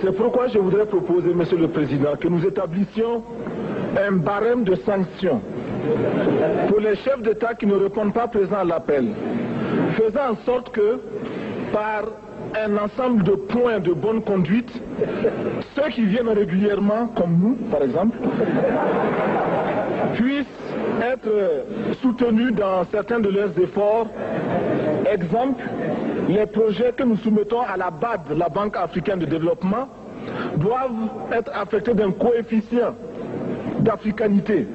c'est pourquoi je voudrais proposer, Monsieur le Président, que nous établissions un barème de sanctions pour les chefs d'État qui ne répondent pas présents à l'appel, faisant en sorte que, par un ensemble de points de bonne conduite, ceux qui viennent régulièrement, comme nous par exemple, puissent être soutenus dans certains de leurs efforts. Exemple, les projets que nous soumettons à la BAD, la Banque africaine de développement, doivent être affectés d'un coefficient d'africanité.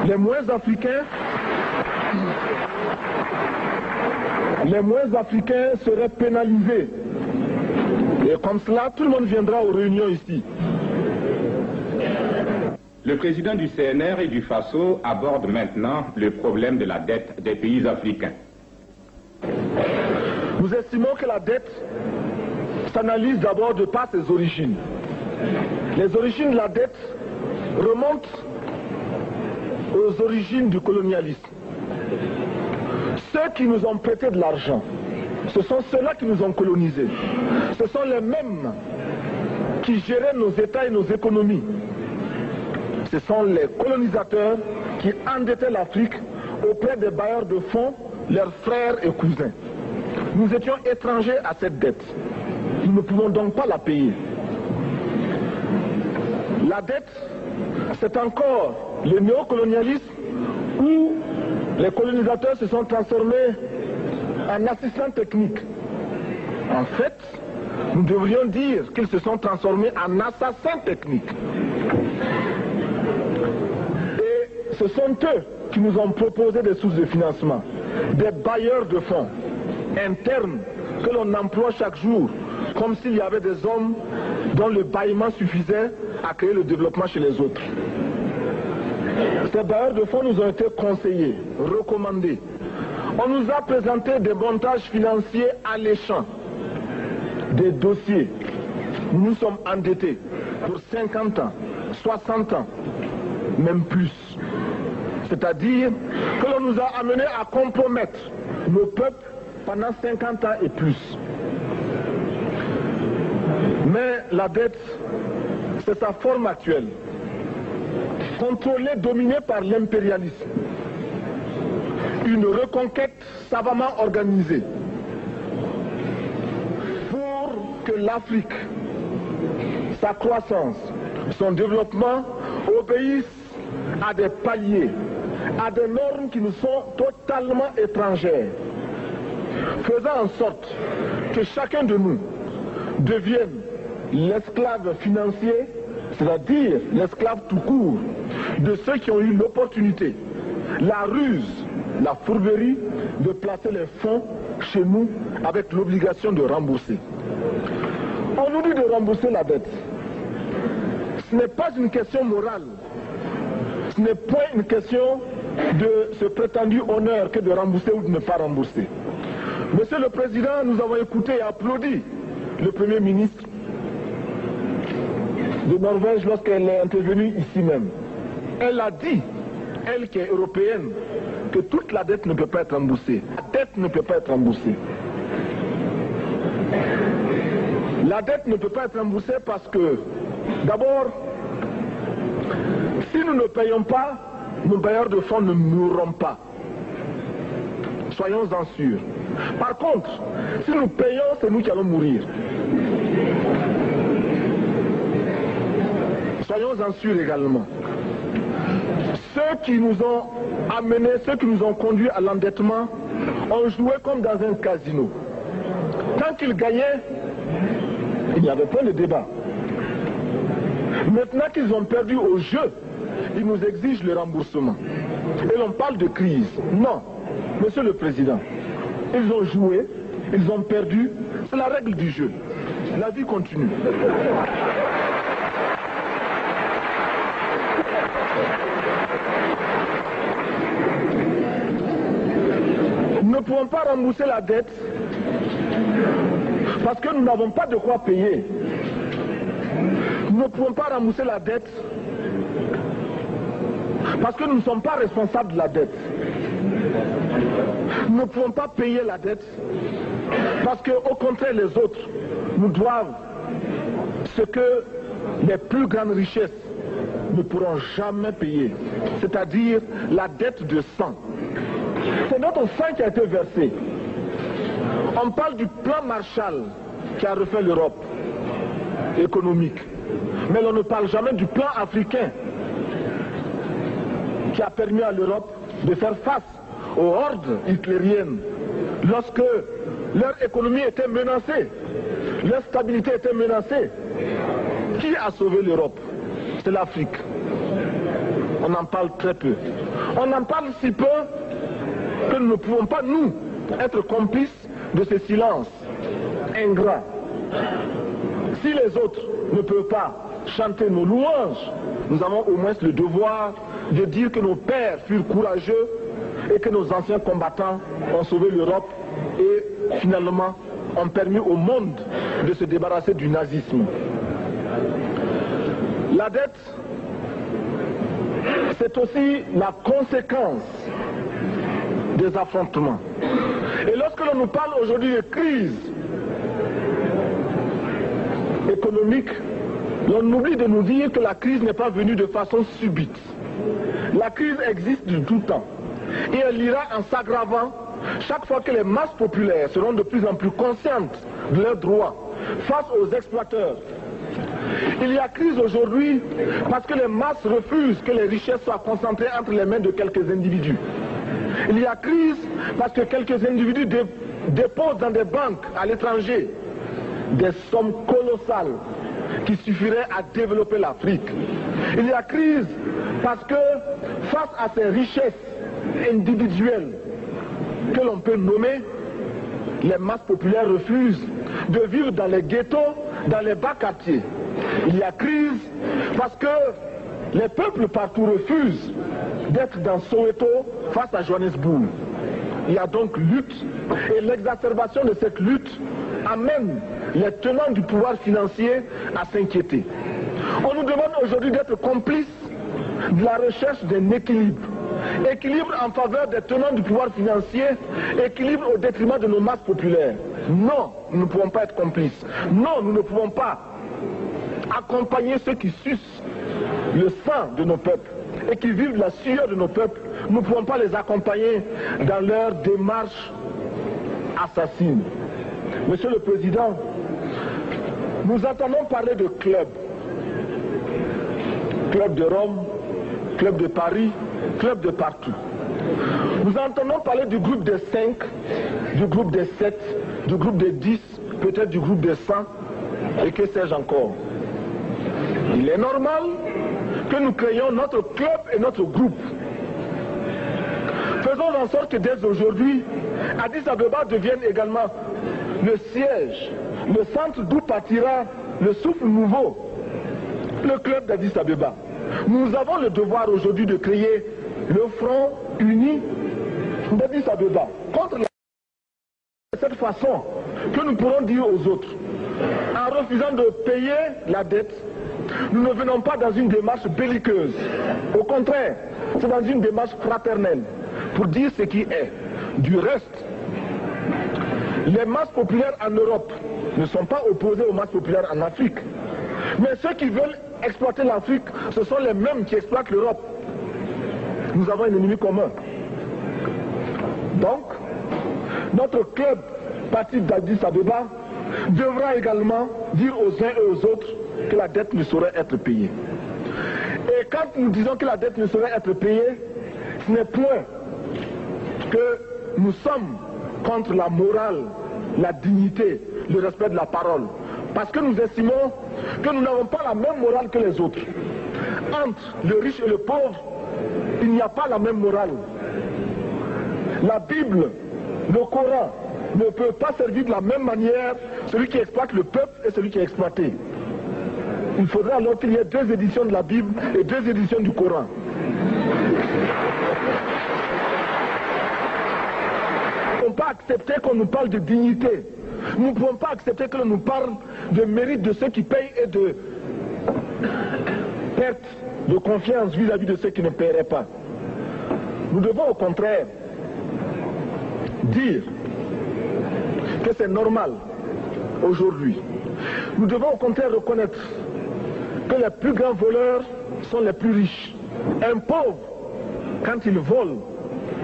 Les moins africains seraient pénalisés. Et comme cela, tout le monde viendra aux réunions ici. Le président du CNR et du FASO aborde maintenant le problème de la dette des pays africains. Nous estimons que la dette s'analyse d'abord de par ses origines. Les origines de la dette remontent aux origines du colonialisme. Ceux qui nous ont prêté de l'argent, ce sont ceux-là qui nous ont colonisés. Ce sont les mêmes qui géraient nos États et nos économies. Ce sont les colonisateurs qui endettaient l'Afrique auprès des bailleurs de fonds, leurs frères et cousins. Nous étions étrangers à cette dette. Nous ne pouvons donc pas la payer. La dette, c'est encore le néocolonialisme où les colonisateurs se sont transformés en assistants techniques. En fait, nous devrions dire qu'ils se sont transformés en assassins techniques. Et ce sont eux qui nous ont proposé des sources de financement, des bailleurs de fonds internes que l'on emploie chaque jour, comme s'il y avait des hommes dont le bâillement suffisait à créer le développement chez les autres. Ces bailleurs de fonds nous ont été conseillés, recommandés. On nous a présenté des montages financiers alléchants, des dossiers. Nous sommes endettés pour 50 ans, 60 ans, même plus. C'est-à-dire que l'on nous a amenés à compromettre nos peuples pendant 50 ans et plus. Mais la dette, c'est sa forme actuelle. Contrôlée, dominée par l'impérialisme. Une reconquête savamment organisée pour que l'Afrique, sa croissance, son développement obéissent à des paliers, à des normes qui nous sont totalement étrangères, faisant en sorte que chacun de nous devienne l'esclave financier, c'est-à-dire l'esclave tout court, de ceux qui ont eu l'opportunité, la ruse, la fourberie de placer les fonds chez nous avec l'obligation de rembourser. On nous dit de rembourser la dette. Ce n'est pas une question morale. Ce n'est point une question de ce prétendu honneur que de rembourser ou de ne pas rembourser. Monsieur le Président, nous avons écouté et applaudi le Premier ministre de Norvège lorsqu'elle est intervenue ici même. Elle a dit, elle qui est européenne, que toute la dette ne peut pas être remboursée. La dette ne peut pas être remboursée. La dette ne peut pas être remboursée parce que, d'abord, si nous ne payons pas, nos bailleurs de fonds ne mourront pas. Soyons-en sûrs. Par contre, si nous payons, c'est nous qui allons mourir. Soyons-en sûrs également. Ceux qui nous ont amenés, ceux qui nous ont conduits à l'endettement, ont joué comme dans un casino. Tant qu'ils gagnaient, il n'y avait pas de débat. Maintenant qu'ils ont perdu au jeu, ils nous exigent le remboursement. Et l'on parle de crise. Non, Monsieur le Président, ils ont joué, ils ont perdu, c'est la règle du jeu. La vie continue. Nous ne pouvons pas rembourser la dette parce que nous n'avons pas de quoi payer. Nous ne pouvons pas rembourser la dette parce que nous ne sommes pas responsables de la dette. Nous ne pouvons pas payer la dette parce qu'au contraire les autres nous doivent ce que les plus grandes richesses ne pourront jamais payer, c'est-à-dire la dette de sang. C'est notre sang qui a été versé. On parle du plan Marshall qui a refait l'Europe économique, mais on ne parle jamais du plan africain qui a permis à l'Europe de faire face aux hordes hitlériennes lorsque leur économie était menacée, leur stabilité était menacée. Qui a sauvé l'Europe? C'est l'Afrique. On en parle très peu. On en parle si peu que nous ne pouvons pas, nous, être complices de ce silence ingrat. Si les autres ne peuvent pas chanter nos louanges, nous avons au moins le devoir de dire que nos pères furent courageux et que nos anciens combattants ont sauvé l'Europe et finalement ont permis au monde de se débarrasser du nazisme. La dette, c'est aussi la conséquence des affrontements. Et lorsque l'on nous parle aujourd'hui de crise économique, l'on oublie de nous dire que la crise n'est pas venue de façon subite. La crise existe de tout temps. Et elle ira en s'aggravant chaque fois que les masses populaires seront de plus en plus conscientes de leurs droits face aux exploiteurs. Il y a crise aujourd'hui parce que les masses refusent que les richesses soient concentrées entre les mains de quelques individus. Il y a crise parce que quelques individus déposent dans des banques à l'étranger des sommes colossales qui suffiraient à développer l'Afrique. Il y a crise parce que face à ces richesses individuelles que l'on peut nommer, les masses populaires refusent de vivre dans les ghettos, dans les bas quartiers. Il y a crise parce que les peuples partout refusent d'être dans Soweto face à Johannesburg. Il y a donc lutte et l'exacerbation de cette lutte amène les tenants du pouvoir financier à s'inquiéter. On nous demande aujourd'hui d'être complices de la recherche d'un équilibre. Équilibre en faveur des tenants du pouvoir financier, équilibre au détriment de nos masses populaires. Non, nous ne pouvons pas être complices. Non, nous ne pouvons pas accompagner ceux qui sucent le sang de nos peuples et qui vivent de la sueur de nos peuples. Nous ne pouvons pas les accompagner dans leur démarche assassine. Monsieur le Président, nous entendons parler de clubs. Club de Rome, club de Paris, club de partout. Nous entendons parler du groupe des 5, du groupe des 7, du groupe des 10, peut-être du groupe des 100, et que sais-je encore. Il est normal que nous créions notre club et notre groupe. Faisons en sorte que dès aujourd'hui, Addis Abeba devienne également le siège, le centre d'où partira le souffle nouveau, le club d'Addis Abeba. Nous avons le devoir aujourd'hui de créer le front uni d'Addis Abeba contre cette façon que nous pourrons dire aux autres. En refusant de payer la dette, nous ne venons pas dans une démarche belliqueuse. Au contraire, c'est dans une démarche fraternelle pour dire ce qui est. Du reste, les masses populaires en Europe ne sont pas opposées aux masses populaires en Afrique. Mais ceux qui veulent exploiter l'Afrique, ce sont les mêmes qui exploitent l'Europe. Nous avons un ennemi commun. Donc, notre club, parti d'Addis Abeba, devra également dire aux uns et aux autres que la dette ne saurait être payée. Et quand nous disons que la dette ne saurait être payée, ce n'est point que nous sommes contre la morale, la dignité, le respect de la parole. Parce que nous estimons que nous n'avons pas la même morale que les autres. Entre le riche et le pauvre, il n'y a pas la même morale. La Bible, le Coran, ne peut pas servir de la même manière celui qui exploite le peuple et celui qui est exploité. Il faudrait alors qu'il y ait 2 éditions de la Bible et 2 éditions du Coran. Nous ne pouvons pas accepter qu'on nous parle de dignité. Nous ne pouvons pas accepter que l'on nous parle de mérite de ceux qui payent et de perte de confiance vis-à-vis de ceux qui ne paieraient pas. Nous devons au contraire dire que c'est normal aujourd'hui Nous devons au contraire reconnaître que les plus grands voleurs sont les plus riches. Un pauvre, quand il vole,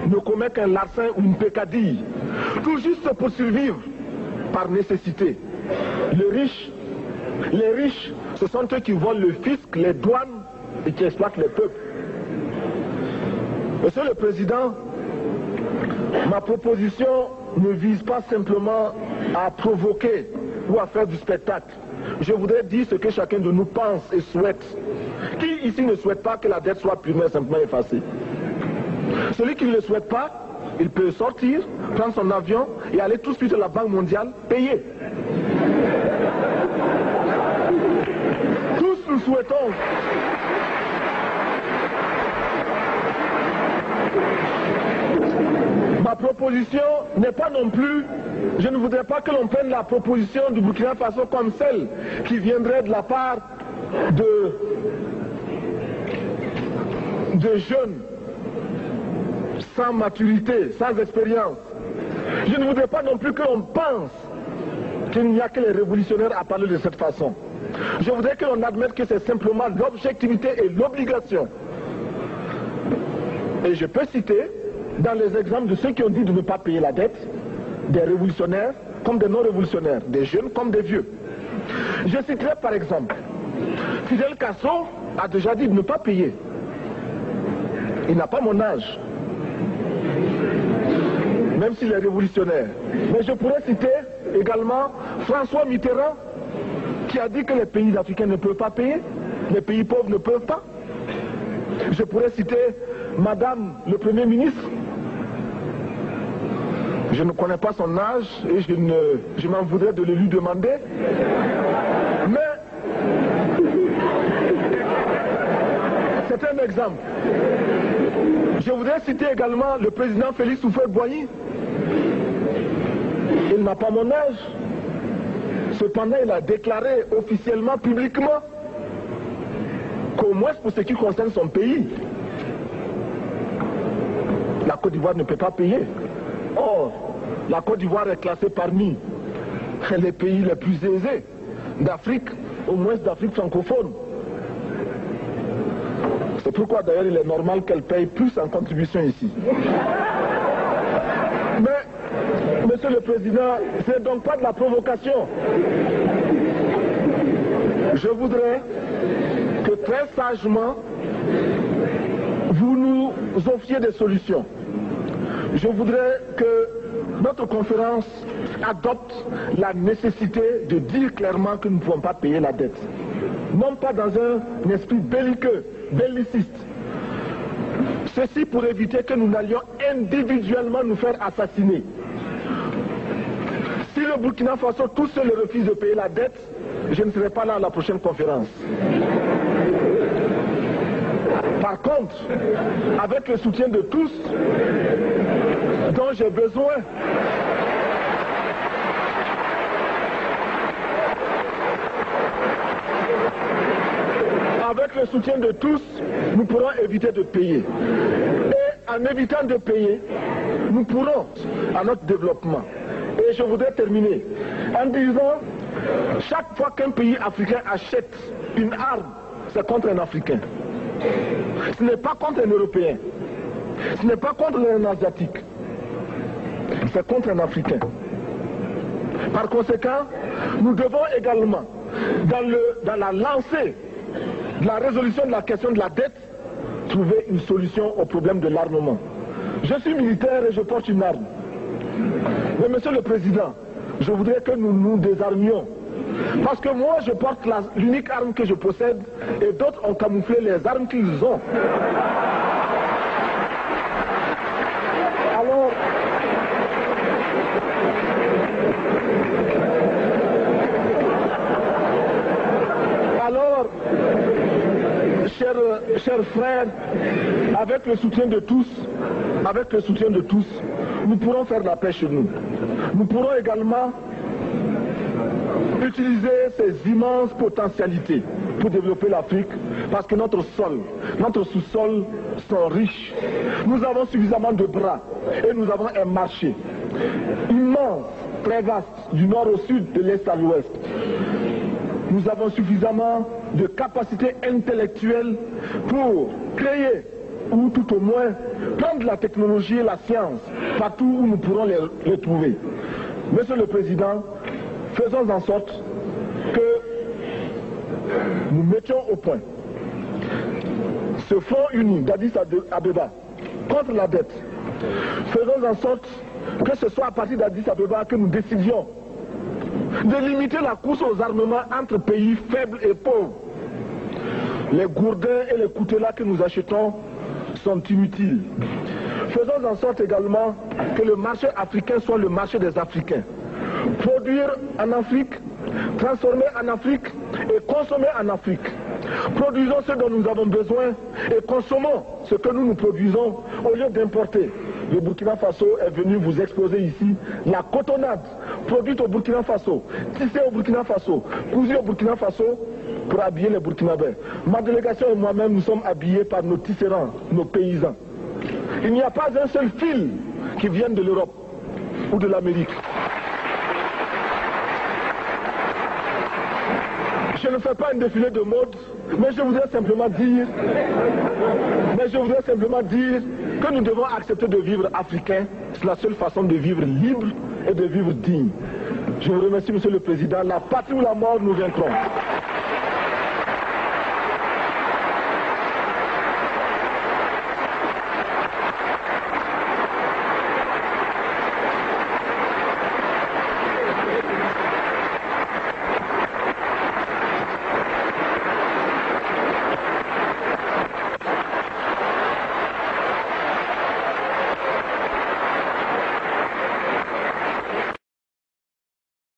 ne commet qu'un larcin ou une peccadille, tout juste pour survivre par nécessité. Les riches, ce sont eux qui volent le fisc, les douanes et qui exploitent les peuples. Monsieur le Président, ma proposition ne vise pas simplement à provoquer ou à faire du spectacle. Je voudrais dire ce que chacun de nous pense et souhaite. Qui ici ne souhaite pas que la dette soit purement et simplement effacée? Celui qui ne le souhaite pas, il peut sortir, prendre son avion et aller tout de suite à la Banque mondiale payer. Tous nous souhaitons ma proposition n'est pas non plus, je ne voudrais pas que l'on prenne la proposition du Burkina Faso comme celle qui viendrait de la part de jeunes sans maturité, sans expérience. Je ne voudrais pas non plus que l'on pense qu'il n'y a que les révolutionnaires à parler de cette façon. Je voudrais que l'on admette que c'est simplement l'objectivité et l'obligation. Et je peux citer, dans les exemples de ceux qui ont dit de ne pas payer la dette, des révolutionnaires comme des non-révolutionnaires, des jeunes comme des vieux. Je citerai par exemple, Fidel Castro a déjà dit de ne pas payer. Il n'a pas mon âge, même s'il est révolutionnaire. Mais je pourrais citer également François Mitterrand, qui a dit que les pays africains ne peuvent pas payer, les pays pauvres ne peuvent pas. Je pourrais citer Madame le Premier ministre. Je ne connais pas son âge et je m'en voudrais de le lui demander. Mais c'est un exemple. Je voudrais citer également le président Félix Houphouët-Boigny. Il n'a pas mon âge. Cependant, il a déclaré officiellement, publiquement, qu'au moins pour ce qui concerne son pays, la Côte d'Ivoire ne peut pas payer. Or, la Côte d'Ivoire est classée parmi les pays les plus aisés d'Afrique, au moins d'Afrique francophone. C'est pourquoi d'ailleurs il est normal qu'elle paye plus en contribution ici. Mais, Monsieur le Président, ce n'est donc pas de la provocation. Je voudrais que très sagement, vous nous offriez des solutions. Je voudrais que notre conférence adopte la nécessité de dire clairement que nous ne pouvons pas payer la dette. Non pas dans un esprit belliqueux, belliciste. Ceci pour éviter que nous n'allions individuellement nous faire assassiner. Si le Burkina Faso tout seul refuse de payer la dette, je ne serai pas là à la prochaine conférence. Par contre, avec le soutien de tous, dont j'ai besoin, avec le soutien de tous, nous pourrons éviter de payer. Et en évitant de payer, nous pourrons à notre développement. Et je voudrais terminer en disant, chaque fois qu'un pays africain achète une arme, c'est contre un Africain. Ce n'est pas contre un Européen. Ce n'est pas contre un Asiatique. C'est contre un Africain. Par conséquent, nous devons également, dans la lancée de la résolution de la question de la dette, trouver une solution au problème de l'armement. Je suis militaire et je porte une arme. Mais Monsieur le Président, je voudrais que nous nous désarmions. Parce que moi, je porte l'unique arme que je possède et d'autres ont camouflé les armes qu'ils ont. Alors, chers frères, avec le soutien de tous, nous pourrons faire la paix chez nous. Nous pourrons également utiliser ces immenses potentialités pour développer l'Afrique, parce que notre sous-sol sont riches. Nous avons suffisamment de bras et nous avons un marché immense, très vaste, du nord au sud, de l'est à l'ouest. nous avons suffisamment de capacité intellectuelle pour créer, ou tout au moins prendre la technologie et la science partout où nous pourrons les trouver. Monsieur le Président, faisons en sorte que nous mettions au point ce front uni d'Addis Abeba contre la dette. Faisons en sorte que ce soit à partir d'Addis Abeba que nous décidions de limiter la course aux armements entre pays faibles et pauvres. Les gourdins et les coutelas que nous achetons sont inutiles. Faisons en sorte également que le marché africain soit le marché des Africains. Produire en Afrique, transformer en Afrique et consommer en Afrique. Produisons ce dont nous avons besoin et consommons ce que nous produisons au lieu d'importer. Le Burkina Faso est venu vous exposer ici la cotonnade produite au Burkina Faso, tissée au Burkina Faso, cousue au Burkina Faso pour habiller les Burkinabés. Ma délégation et moi-même, nous sommes habillés par nos tisserands, nos paysans. Il n'y a pas un seul fil qui vienne de l'Europe ou de l'Amérique. Je ne fais pas un défilé de mode, mais je voudrais simplement dire que nous devons accepter de vivre africain. C'est la seule façon de vivre libre et de vivre digne. Je vous remercie, Monsieur le Président. La patrie ou la mort, nous vaincrons.